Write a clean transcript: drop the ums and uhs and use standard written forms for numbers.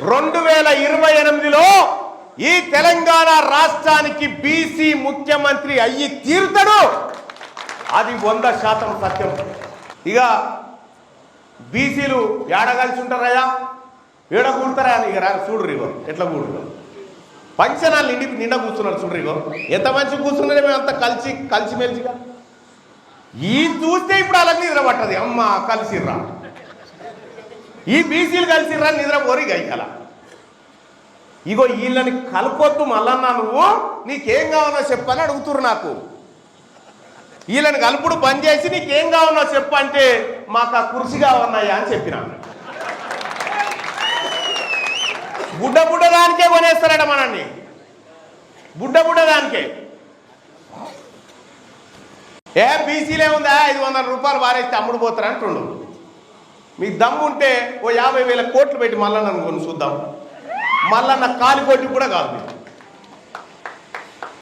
2028లో ఈ తెలంగాణ రాష్ట్రానికి బీసీ ముఖ్యమంత్రి అయ్యి తీరుతాడు. అది 100% సత్యం. ఇక బీసీలు ఏడగలిసి ఉంటారయ్యా, ఏడ కూడతారా అని ఇక చూడరు. ఇగో ఎట్లా కూడరు, పంచనాలు నిండా కూర్చున్నారు చూడరు. ఇగో ఎంత మంచి కూర్చున్నారే, మేము అంతా కలిసిమెలిసిగా. ఈ చూస్తే ఇప్పుడు అలాగే నిద్ర పట్టది. అమ్మ కలిసిర్రా, ఈ బీసీలు కలిసిర్రా, నిద్ర పోరి గయ్యాల. ఇగో వీళ్ళని కలుపొద్దు మళ్ళన్నా, నువ్వు నీకేం కావాలో చెప్పని అడుగుతురు నాకు. వీళ్ళని కలుపుడు బంద్ చేసి నీకేం కావాలో చెప్పంటే మాకు ఆ కుర్చీ కావన్నాయా అని చెప్పిన. బుడ్డ దానికే కొనేస్తారట మనల్ని, బుడ్డ దానికే. బీసీలే ఉందా 500 రూపాయలు వారేస్తే అమ్ముడు పోతారు అంటుండు. మీకు దమ్ము ఉంటే ఓ 50,000 కోట్లు పెట్టి మళ్ళా నన్ను కొని చూద్దాం. మళ్ళా నా కాలి కొట్టి కూడా కాదు.